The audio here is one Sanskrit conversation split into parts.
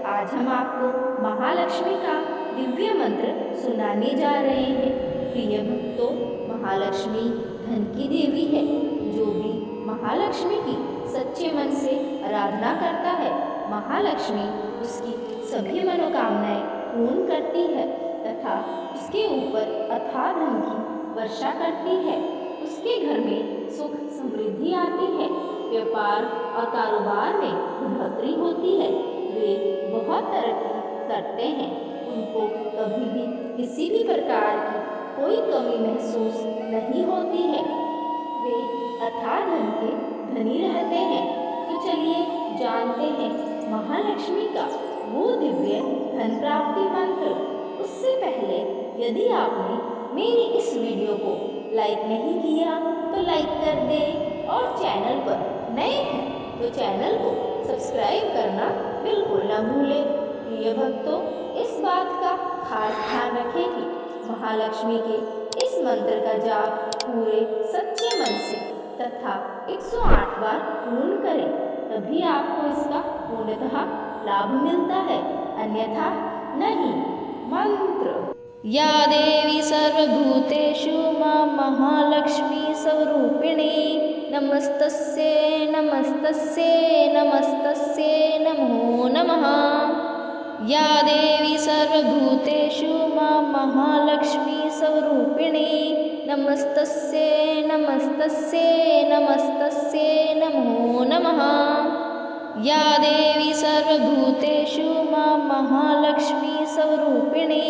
आज हम आपको महालक्ष्मी का दिव्य मंत्र सुनाने जा रहे हैं। प्रिय भक्तों, महालक्ष्मी धन की देवी है। जो भी महालक्ष्मी की सच्चे मन से आराधना करता है, महालक्ष्मी उसकी सभी मनोकामनाएं पूर्ण करती है तथा उसके ऊपर अथाह धन की वर्षा करती है। उसके घर में सुख समृद्धि आती है, व्यापार और कारोबार में बढ़ोतरी होती है। वे बहुत तरक्की करते हैं, उनको कभी भी किसी भी प्रकार की कोई कमी महसूस नहीं होती है। वे अथाह धन के धनी रहते हैं। तो चलिए जानते हैं महालक्ष्मी का वो दिव्य धन प्राप्ति मंत्र। उससे पहले यदि आपने मेरी इस वीडियो को लाइक नहीं किया तो लाइक कर दें और चैनल पर नए हैं तो चैनल को सब्सक्राइब करना बिल्कुल न भूलें। प्रिय भक्तों, इस बात का खास ध्यान रखें कि महालक्ष्मी के इस मंत्र का जाप पूरे सच्चे मन से तथा 108 बार पूर्ण करें, तभी आपको इसका पूर्णतः लाभ मिलता है, अन्यथा नहीं। मंत्र। या देवी सर्वभूतेषु मां महालक्ष्मी स्वरूपिणी नमस्तस्यै नमस्तस्यै नमस्तस्यै नमो नमः। या देवी सर्वभूतेषु मां महालक्ष्मी स्वरूपिणी नमस्तस्यै नमस्तस्यै नमस्तस्यै नमो नमः। या देवी सर्वभूतेषु मां महालक्ष्मी स्वरूपिणी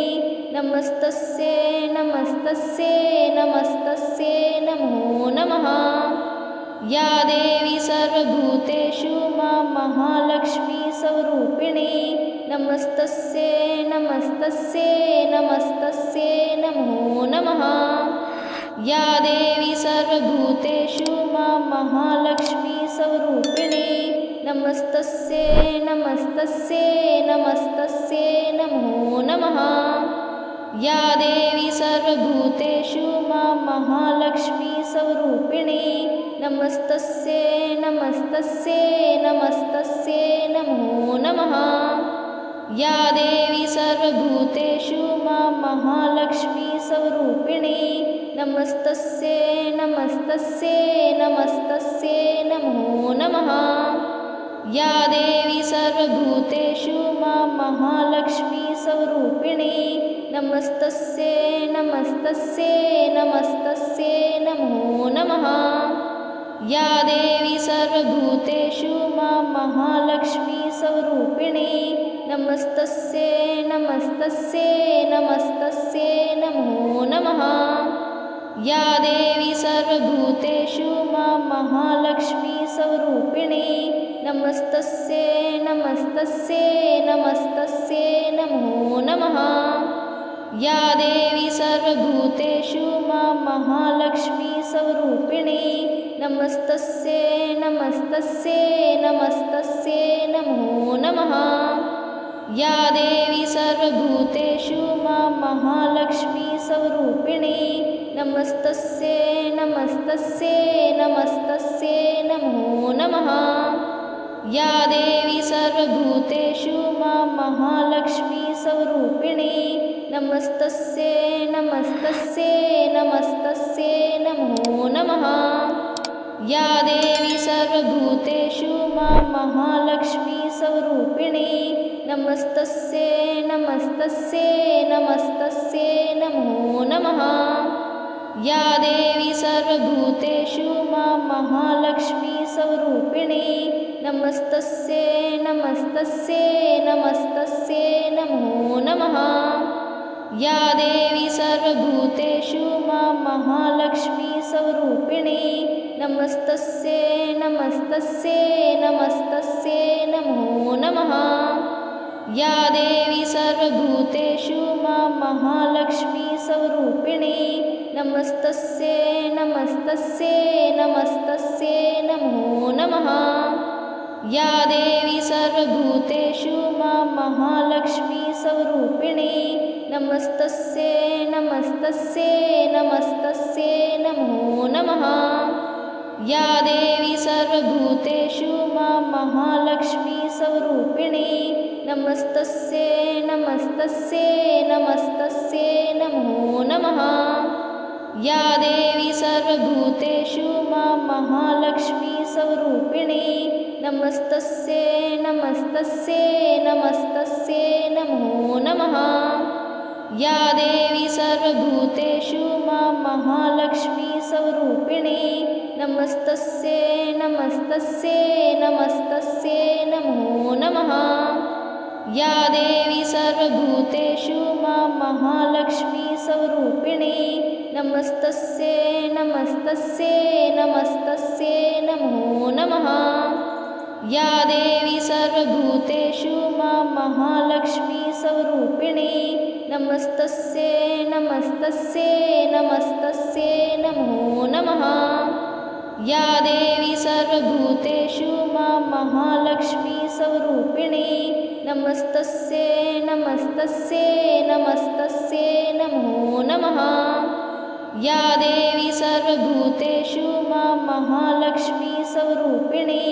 नमस्तस्यै नमस्तस्यै नमस्तस्यै नमो नमः। या देवी सर्वभूतेषु मां महालक्ष्मी स्वरूपिणी नमस्तस्यै नमस्तस्यै नमस्तस्यै नमो नमः। या देवी सर्वभूतेषु मां महालक्ष्मी स्वरूपिणी नमस्तस्यै नमस्तस्यै नमस्तस्यै नमो नमः। या देवी सर्वभूतेषु मां महालक्ष्मी स्वरूपिणी नमस्तस्यै नमस्तस्यै नमस्तस्यै नमो नमः। या देवी सर्वभूतेषु मां महालक्ष्मी स्वरूपिणी नमस्तस्यै नमस्तस्यै नमस्तस्यै नमो नमः। या देवी सर्वभूतेषु मां महालक्ष्मी स्वरूपिणी नमस्तस्यै नमस्तस्यै नमस्तस्यै नमो नमः। या देवी सर्वभूतेषु मां महालक्ष्मी स्वरूपिणी नमस्तस्यै नमस्तस्यै नमस्तस्यै नमो नमः। या देवी सर्वभूतेषु मां महालक्ष्मी स्वरूपिणी नमस्तस्यै नमस्तस्यै नमस्तस्यै नमो नमः। या देवी सर्वभूतेषु मां महालक्ष्मी स्वरूपिणी नमस्तस्यै नमस्तस्यै नमस्तस्यै नमो नमः। या देवी सर्वभूतेषु मां महालक्ष्मी स्वरूपिणी नमस्तस्यै नमस्तस्यै नमस्तस्यै नमो नमः। या देवी सर्वभूतेषु मां महालक्ष्मी स्वरूपिणी नमस्तस्यै नमस्तस्यै नमस्तस्यै नमो नमः। या देवी सर्वभूतेषु मां महालक्ष्मी स्वरूपिणी नमस्तस्यै नमस्तस्यै नमस्तस्यै नमो नमः। या देवी सर्वभूतेषु मां महालक्ष्मी स्वरूपिणी नमस्तस्यै नमस्तस्यै नमस्तस्यै नमो नमः। या देवी सर्वभूतेषु मां महालक्ष्मी स्वरूपिणी नमस्तस्यै नमस्तस्यै नमस्तस्यै नमो नमः। या देवी सर्वभूतेषु मां महालक्ष्मी स्वरूपिणी नमस्तस्यै नमस्तस्यै नमस्तस्यै नमो नमः। या देवी सर्वभूतेषु मां महालक्ष्मी स्वरूपिणी नमस्तस्यै नमस्तस्यै नमस्तस्यै नमो नमः। या देवी सर्वभूतेषु मां महालक्ष्मी स्वरूपिणी नमस्तस्यै नमस्तस्यै नमस्तस्यै नमो नमः। या देवी सर्वभूतेषु मां महालक्ष्मी स्वरूपिणी नमस्तस्यै नमस्तस्यै नमस्तस्यै नमो नमः। या देवी सर्वभूतेषु मां महालक्ष्मी स्वरूपिणी नमस्तस्यै नमस्तस्यै नमस्तस्यै नमो नमः। या देवी सर्वभूतेषु मां महालक्ष्मी स्वरूपिणी नमस्तस्यै नमस्तस्यै नमस्तस्यै नमो नमः। या देवी सर्वभूतेषु मां महालक्ष्मी स्वरूपिणी नमस्तस्यै नमस्तस्यै नमस्तस्यै नमो नमः। या देवी सर्वभूतेषु मां महालक्ष्मी स्वरूपिणी नमस्तस्यै नमस्तस्यै नमस्तस्यै नमो नमः। या देवी सर्वभूतेषु मां महालक्ष्मी स्वरूपिणी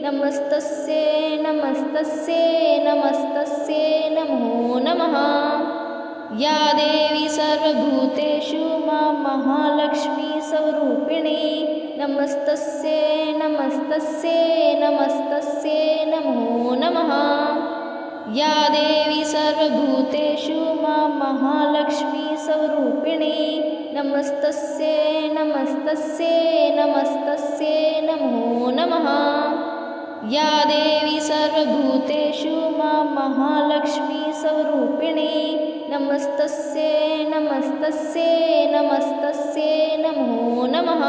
नमस्तस्यै नमस्तस्यै नमस्तस्यै नमो नमः। या देवी सर्वभूतेषु मां महालक्ष्मी स्वरूपिणी नमस्तस्यै नमस्तस्यै नमस्तस्यै नमो नमः। या देवी सर्वभूतेषु मां महालक्ष्मी स्वरूपिणी नमस्तस्यै नमस्तस्यै नमस्तस्यै नमो नमः। या देवी सर्वभूतेषु मां महालक्ष्मी स्वरूपिणी नमस्तस्यै नमस्तस्यै नमस्तस्यै नमो नमः।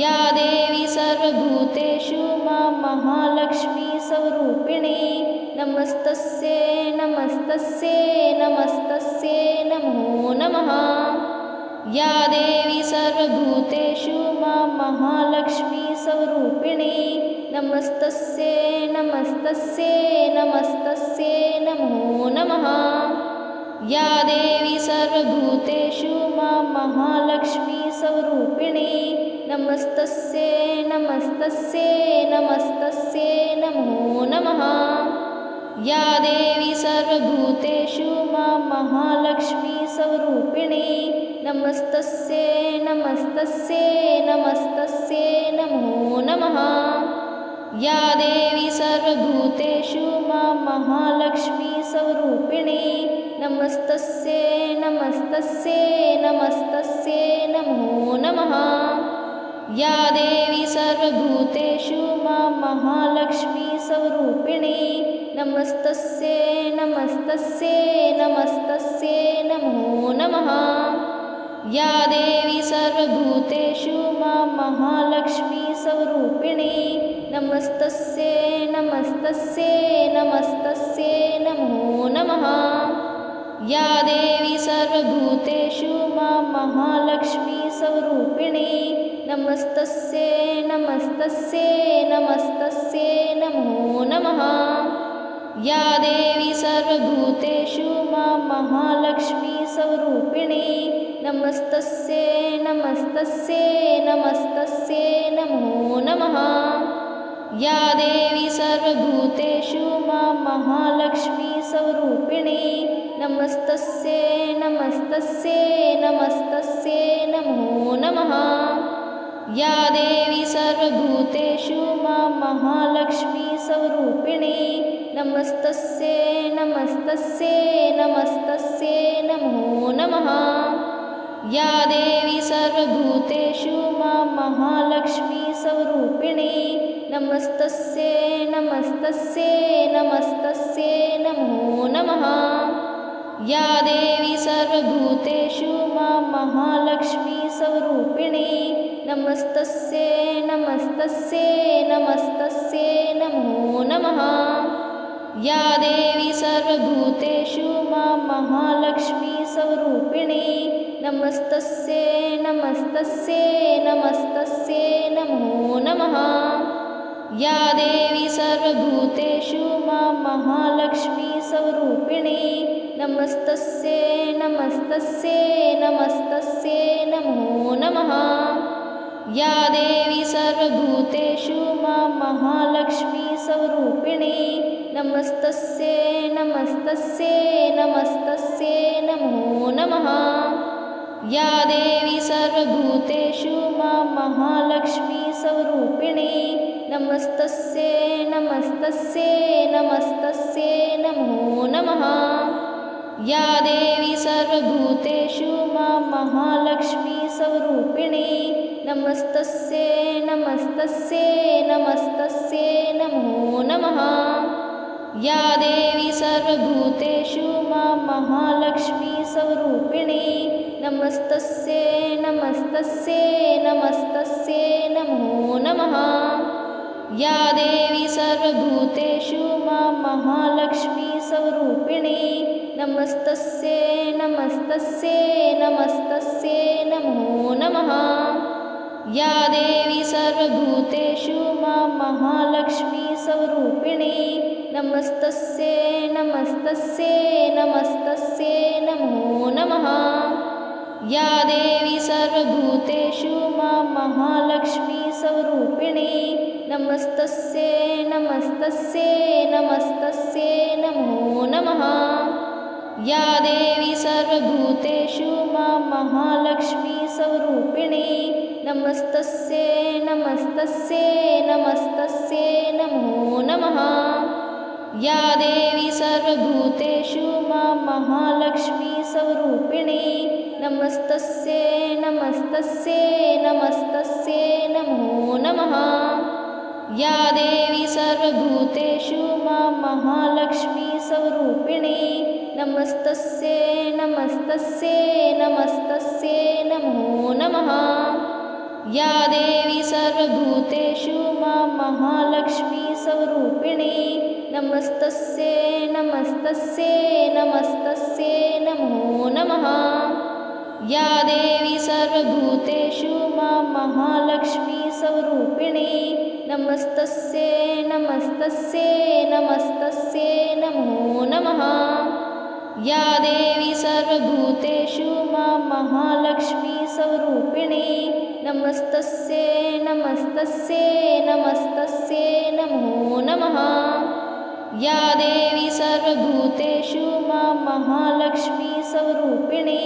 या देवी सर्वभूतेषु मां महालक्ष्मी स्वरूपिणी नमस्तस्यै नमस्तस्यै नमस्तस्यै नमो नमः। या देवी सर्वभूतेषु मां महालक्ष्मी स्वरूपिणी नमस्तस्यै नमस्तस्यै नमस्तस्यै नमो नमः। या देवी सर्वभूतेषु मां महालक्ष्मी स्वरूपिणी नमस्तस्यै नमस्तस्यै नमस्तस्यै नमो नमः। या देवी सर्वभूतेषु मां महालक्ष्मी स्वरूपिणी नमस्तस्यै नमस्तस्यै नमस्तस्यै नमो नमः। या देवी सर्वभूतेषु मां महालक्ष्मी स्वरूपिणी नमस्तस्यै नमस्तस्यै नमस्तस्यै नमो नमः। या देवी सर्वभूतेषु मां महालक्ष्मी स्वरूपिणी नमस्तस्यै नमस्तस्यै नमस्तस्यै नमो नमः। या देवी सर्वभूतेषु मां महालक्ष्मी स्वरूपिणी नमस्तस्यै नमस्तस्यै नमस्तस्यै नमो नमः। या देवी सर्वभूतेषु मां महालक्ष्मी स्वरूपिणी नमस्तस्यै नमस्तस्यै नमस्तस्यै नमो नमः। या देवी सर्वभूतेषु मां महालक्ष्मी स्वरूपिणी नमस्तस्यै नमस्तस्यै नमस्तस्यै नमो नमः। या देवी सर्वभूतेषु मां महालक्ष्मी स्वरूपिणी नमस्तस्यै नमस्तस्यै नमस्तस्यै नमो नमः। या देवी सर्वभूतेषु मां महालक्ष्मी स्वरूपिणी नमस्तस्यै नमस्तस्यै नमस्तस्यै नमो नमः। या देवी सर्वभूतेषु मां महालक्ष्मी स्वरूपिणी नमस्तस्यै नमस्तस्यै नमस्तस्यै नमो नमः। या देवी सर्वभूतेषु मां महालक्ष्मी स्वरूपिणी नमस्तस्यै नमस्तस्यै नमस्तस्यै नमो नमः। या देवी सर्वभूतेषु मां महालक्ष्मी स्वरूपिणी नमस्तस्यै नमस्तस्यै नमस्तस्यै नमो नमः। या देवी सर्वभूतेषु मां महालक्ष्मी स्वरूपिणी नमस्तस्यै नमस्तस्यै नमस्तस्यै नमो नमः। या देवी सर्वभूतेषु मां महालक्ष्मी स्वरूपिणी नमस्तस्यै नमस्तस्यै नमस्तस्यै नमो नमः। या देवी सर्वभूतेषु मां महालक्ष्मी स्वरूपिणी नमस्तस्यै नमस्तस्यै नमस्तस्यै नमो नमः। या देवी सर्वभूतेषु मां महालक्ष्मी स्वरूपिणी नमस्तस्यै नमस्तस्यै नमस्तस्यै नमो नमः। या देवी सर्वभूतेषु मां महालक्ष्मी स्वरूपिणी नमस्तस्यै नमस्तस्यै नमस्तस्यै नमो नमः। या देवी सर्वभूतेषु मां महालक्ष्मी स्वरूपिणी नमस्तस्यै नमस्तस्यै नमस्तस्यै नमो नमः। या देवी सर्वभूतेषु मां महालक्ष्मी स्वरूपिणी नमस्तस्यै नमस्तस्यै नमस्तस्यै नमो नमः। या देवी सर्वभूतेषु मां महालक्ष्मी स्वरूपिणी नमस्तस्यै नमस्तस्यै नमस्तस्यै नमो नमः। या देवी सर्वभूतेषु मां महालक्ष्मी स्वरूपिणी नमस्तस्यै नमस्तस्यै नमस्तस्यै नमो नमः। या देवी सर्वभूतेषु मां महालक्ष्मी स्वरूपिणी नमस्तस्यै नमस्तस्यै नमस्तस्यै नमो नमः। या देवी सर्वभूतेषु मां महालक्ष्मी स्वरूपिणी नमस्तस्यै नमस्तस्यै नमस्तस्यै नमो नमः। या देवी सर्वभूतेषु मां महालक्ष्मी स्वरूपिणी नमस्तस्यै नमस्तस्यै नमस्तस्यै नमो नमः। या देवी सर्वभूतेषु मां महालक्ष्मी स्वरूपिणी नमस्तस्यै नमस्तस्यै नमस्तस्यै नमो नमः। या देवी सर्वभूतेषु मां महालक्ष्मी स्वरूपिणी नमस्तस्यै नमस्तस्यै नमस्तस्यै नमो नमः। या देवी सर्वभूतेषु मां महालक्ष्मी स्वरूपिणी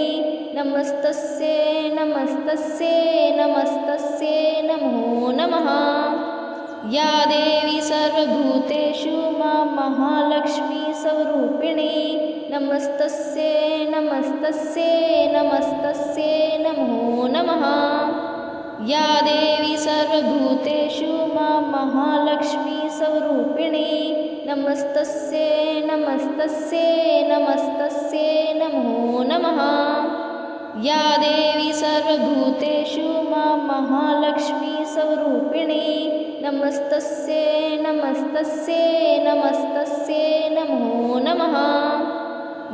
नमस्तस्यै नमस्तस्यै नमस्तस्यै नमो नमः। या देवी सर्वभूतेषु मां महालक्ष्मी स्वरूपिणी नमस्तस्यै नमस्तस्यै नमस्तस्यै नमो नमः। या देवी सर्वभूतेषु मां महालक्ष्मी स्वरूपिणी नमस्तस्यै नमस्तस्यै नमस्तस्यै नमो नमः। या देवी सर्वभूतेषु मां महालक्ष्मी स्वरूपिणी नमस्तस्यै नमस्तस्यै नमस्तस्यै नमो नमः।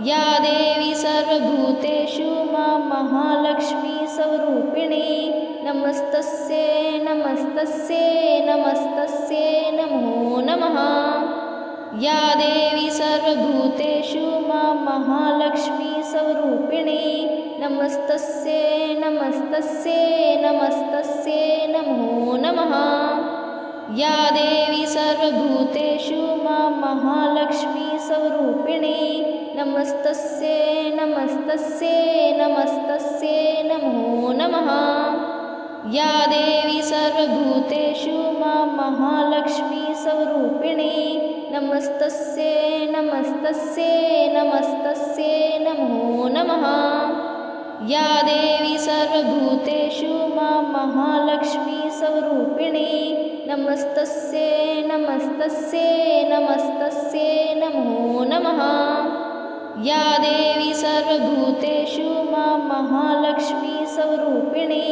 या देवी सर्वभूतेषु मां महालक्ष्मी स्वरूपिणी नमस्तस्यै नमस्तस्यै नमस्तस्यै नमो नमः। या देवी सर्वभूतेषु मां महालक्ष्मी स्वरूपिणी नमस्तस्यै नमस्तस्यै नमस्तस्यै नमो नमः। या देवी सर्वभूतेषु मां महालक्ष्मी स्वरूपिणी नमस्तस्यै नमस्तस्यै नमस्तस्यै नमो नमः। या देवी सर्वभूतेषु मां महालक्ष्मी स्वरूपिणी नमस्तस्यै नमस्तस्यै नमस्तस्यै नमो नमः। या देवी सर्वभूतेषु मां महालक्ष्मी स्वरूपिणी नमस्तस्यै नमस्तस्यै नमस्तस्यै नमो नमः। या देवी सर्वभूतेषु मां महालक्ष्मी स्वरूपिणी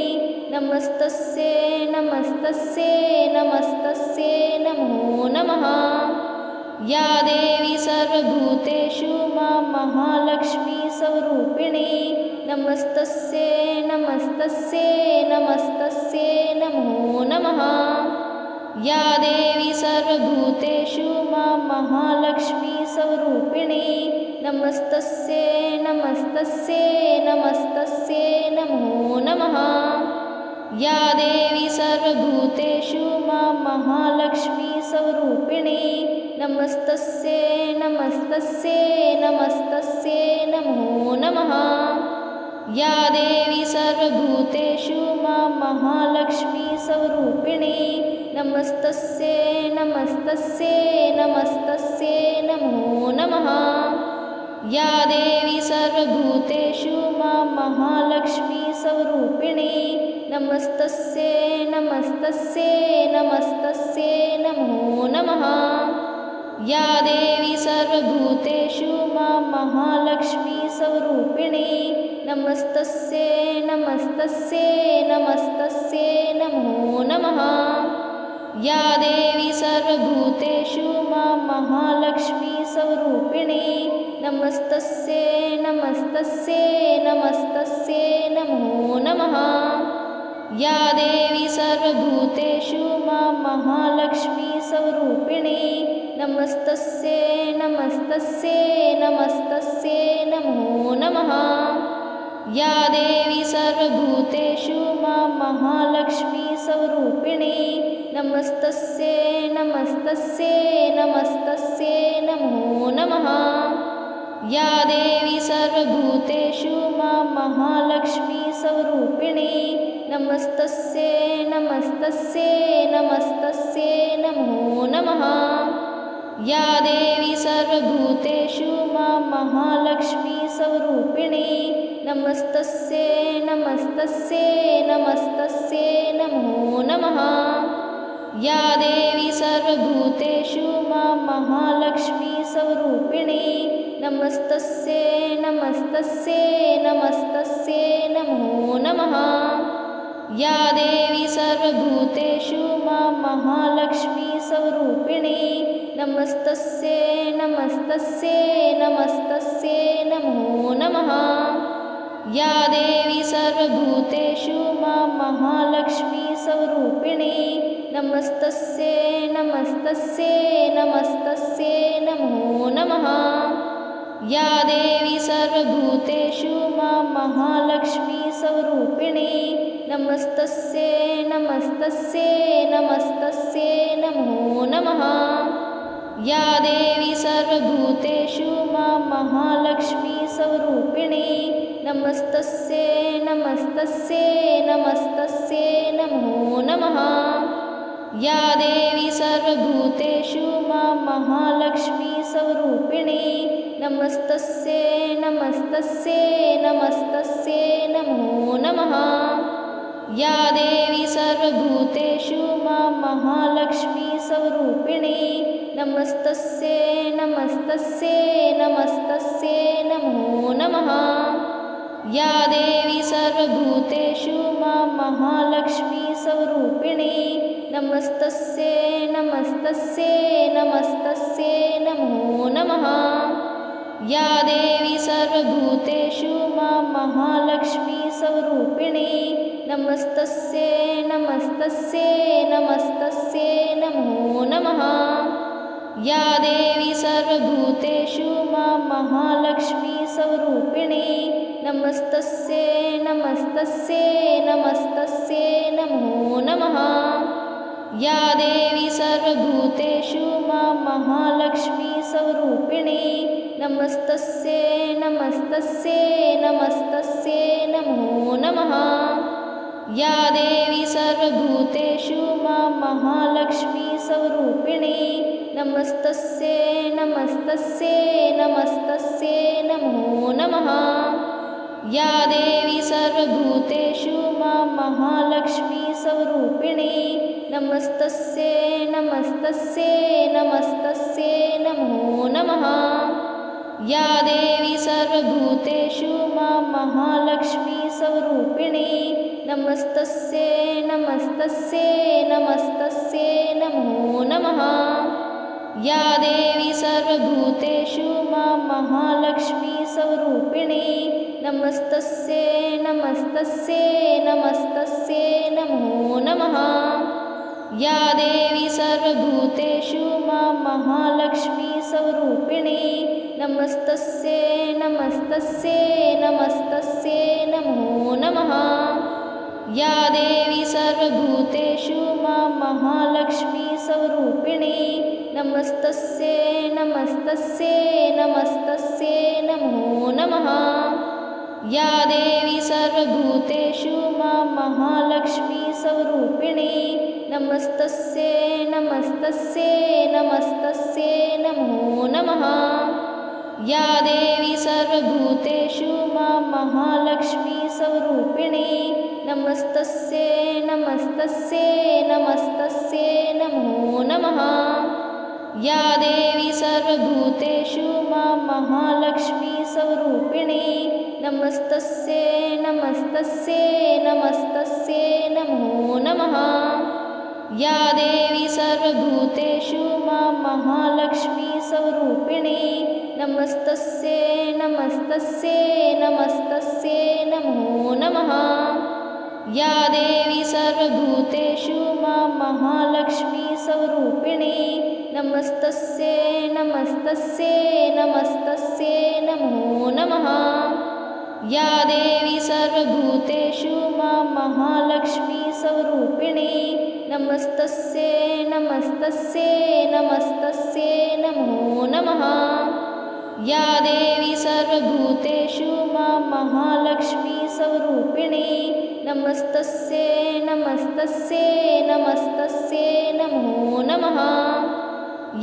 नमस्तस्यै नमस्तस्यै नमस्तस्यै नमो नमः। या देवी सर्वभूतेषु मां महालक्ष्मी स्वरूपिणी नमस्तस्यै नमस्तस्यै नमस्तस्यै नमो नमः। या देवी सर्वभूतेषु मां महालक्ष्मी स्वरूपिणी नमस्तस्यै नमस्तस्यै नमस्तस्यै नमो नमः। या देवी सर्वभूतेषु मां महालक्ष्मी स्वरूपिणी नमस्तस्यै नमस्तस्यै नमस्तस्यै नमो नमः। या देवी सर्वभूतेषु मां महालक्ष्मी स्वरूपिणी नमस्तस्यै नमस्तस्यै नमस्तस्यै नमो नमः। या देवी सर्वभूतेषु मां महालक्ष्मी स्वरूपिणी नमस्तस्यै नमस्तस्यै नमस्तस्यै नमो नमः। या देवी सर्वभूतेषु मां महालक्ष्मी स्वरूपिणी नमस्तस्यै नमस्तस्यै नमस्तस्यै नमो नमः। या देवी सर्वभूतेषु मां महालक्ष्मी स्वरूपिणी नमस्तस्यै नमस्तस्यै नमस्तस्यै नमो नमः। या देवी सर्वभूतेषु मां महालक्ष्मी स्वरूपिणी नमस्तस्यै नमस्तस्यै नमस्तस्यै नमो नमः। या देवी सर्वभूतेषु मां महालक्ष्मी स्वरूपिणी नमस्तस्यै नमस्तस्यै नमस्तस्यै नमो नमः। या देवी सर्वभूतेषु मां महालक्ष्मी स्वरूपिणी नमस्तस्यै नमस्तस्यै नमस्तस्यै नमो नमः। या देवी सर्वभूतेषु मां महालक्ष्मी स्वरूपिणी नमस्तस्यै नमस्तस्यै नमस्तस्यै नमो नमः। या देवी सर्वभूतेषु मां महालक्ष्मी स्वरूपिणी नमस्तस्यै नमस्तस्यै नमस्तस्यै नमो नमः। या देवी सर्वभूतेषु मां महालक्ष्मी स्वरूपिणी नमस्तस्यै नमस्तस्यै नमस्तस्यै नमो नमः। या देवी सर्वभूतेषु मां महालक्ष्मी स्वरूपिणी नमस्तस्यै नमस्तस्यै नमस्तस्यै नमो नमः। या देवी सर्वभूतेषु मां महालक्ष्मी स्वरूपिणी नमस्तस्यै नमस्तस्यै नमस्तस्यै नमो नमः। या देवी सर्वभूतेषु मां महालक्ष्मी स्वरूपिणी नमस्तस्यै नमस्तस्यै नमस्तस्यै नमो नमः। या देवी सर्वभूतेषु मां महालक्ष्मी स्वरूपिणी नमस्तस्यै नमस्तस्यै नमस्तस्यै नमो नमः। या देवी सर्वभूतेषु मां महालक्ष्मी स्वरूपिणी नमस्तस्यै नमस्तस्यै नमस्तस्यै नमो नमः। या देवी सर्वभूतेषु मां महालक्ष्मी स्वरूपिणी नमस्तस्यै नमस्तस्यै नमस्तस्यै नमो नमः। या देवी सर्वभूतेषु मां महालक्ष्मी स्वरूपिणी नमस्तस्यै नमस्तस्यै नमस्तस्यै नमो नमः। या देवी सर्वभूतेषु मां महालक्ष्मी स्वरूपिणी नमस्तस्यै नमस्तस्यै नमस्तस्यै नमो नमः। या देवी सर्वभूतेषु मां महालक्ष्मी स्वरूपिणी नमस्तस्यै नमस्तस्यै नमस्तस्यै नमो नमः। या देवी सर्वभूतेषु मां महालक्ष्मी स्वरूपिणी नमस्तस्यै नमस्तस्यै नमस्तस्यै नमो नमः। या देवी सर्वभूतेषु मां महालक्ष्मी स्वरूपिणी नमस्तस्यै नमस्तस्यै नमस्तस्यै नमो नमः। या देवी सर्वभूतेषु मां महालक्ष्मी स्वरूपिणी नमस्तस्यै नमस्तस्यै नमस्तस्यै नमो नमः। या देवी सर्वभूतेषु मां महालक्ष्मी स्वरूपिणी नमस्तस्यै नमस्तस्यै नमस्तस्यै नमो नमः। या देवी सर्वभूतेषु मां महालक्ष्मी स्वरूपिणी नमस्तस्यै नमस्तस्यै नमस्तस्यै नमो नमः। या देवी सर्वभूतेषु मां महालक्ष्मीस्वरूपिणी नमस्तस्यै नमस्तस्यै नमस्तस्यै नमो नमः। या देवी सर्वभूतेषु मां महालक्ष्मीस्वरूपिणी नमस्तस्यै नमस्तस्यै नमस्तस्यै नमो नमः। या देवी सर्वभूतेषु मां महालक्ष्मीस्वरूपिणी नमस्तस्यै नमस्तस्यै नमस्तस्यै नमो नमः। या देवी सर्वभूतेषु मां महालक्ष्मीस्वरूपिणी नमस्तस्यै नमस्तस्यै नमस्तस्यै नमो नमः। या देवी सर्वभूतेषु मां महालक्ष्मीस्वरूपिणी नमस्तस्यै नमस्तस्यै नमस्तस्यै नमो नमः। या देवी सर्वभूतेषु मां महालक्ष्मीस्वरूपिणी नमस्तस्यै नमस्तस्यै नमस्तस्यै नमो नमः। या देवी सर्वभूतेषु मां महालक्ष्मीस्वरूपिणी नमस्तस्यै नमस्तस्यै नमस्तस्यै नमो नमः। या देवी सर्वभूतेषु मां महालक्ष्मीस्वरूपिणी नमस्तस्यै नमस्तस्यै नमस्तस्यै नमो नमः।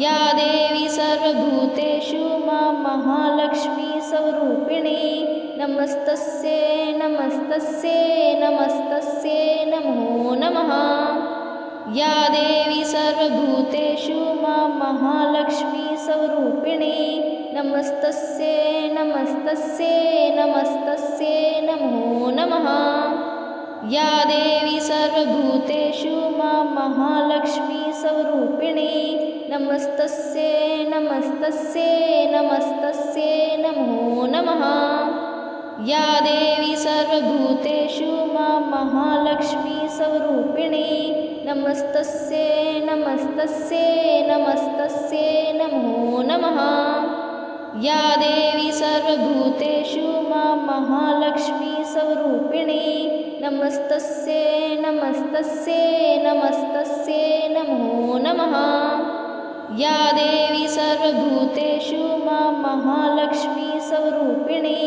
या देवी सर्वभूतेषु मां महालक्ष्मीस्वरूपिणी नमस्तस्यै नमस्तस्यै नमस्तस्यै नमो नमः। या देवी सर्वभूतेषु मां महालक्ष्मीस्वरूपिणी नमस्तस्यै नमस्तस्यै नमस्तस्यै नमो नमः। या देवी सर्वभूतेषु मां महालक्ष्मीस्वरूपिणी नमस्तस्यै नमस्तस्यै नमस्तस्यै नमो नमः। या देवी सर्वभूतेषु मां महालक्ष्मीस्वरूपिणी नमस्तस्यै नमस्तस्यै नमस्तस्यै नमो नमः। या देवी सर्वभूतेषु मां महालक्ष्मीस्वरूपिणी नमस्तस्यै नमस्तस्यै नमस्तस्यै नमो नमः। या देवी सर्वभूतेषु मां महालक्ष्मीस्वरूपिणी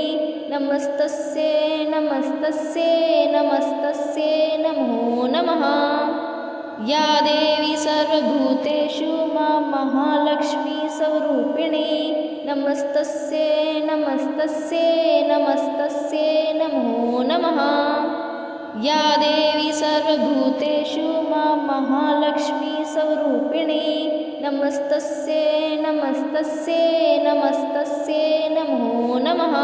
नमस्तस्यै नमस्तस्यै नमस्तस्यै नमो नमः। या देवी सर्वभूतेषु मां महालक्ष्मीस्वरूपिणी नमस्तस्यै नमस्तस्यै नमस्तस्यै नमो नमः। या देवी सर्वभूतेषु मां महालक्ष्मीस्वरूपिणी नमस्तस्यै नमस्तस्यै नमस्तस्यै नमो नमः।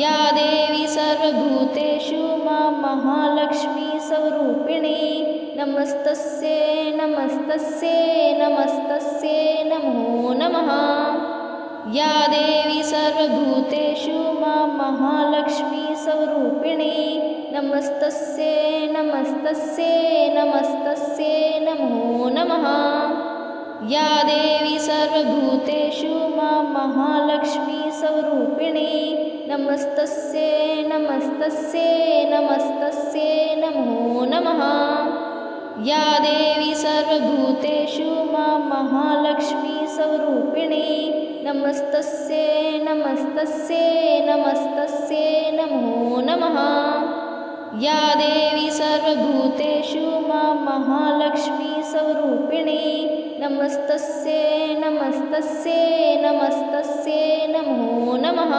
या देवी सर्वभूतेषु मां महालक्ष्मीस्वरूपिणी नमस्तस्यै नमस्तस्यै नमस्तस्यै नमो नमः। या देवी सर्वभूतेषु मां महालक्ष्मीस्वरूपिणी नमस्तस्यै नमस्तस्यै नमस्तस्यै नमो नमः। या देवी सर्वभूतेषु मां महालक्ष्मीस्वरूपिणी नमस्तस्यै नमस्तस्यै नमस्तस्यै नमो नमः। या देवी सर्वभूतेषु मां महालक्ष्मीस्वरूपिणी नमस्तस्यै नमस्तस्यै नमस्तस्यै नमो नमः। या देवी सर्वभूतेषु मां महालक्ष्मीस्वरूपिणी नमस्तस्यै नमस्तस्यै नमस्तस्यै नमो नमः।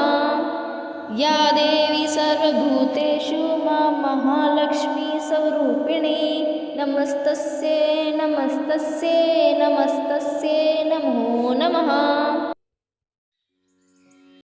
या देवी सर्वभूतेषु मां महालक्ष्मीस्वरूपिणी नमस्तस्यै नमस्तस्यै नमस्तस्यै नमो नमः।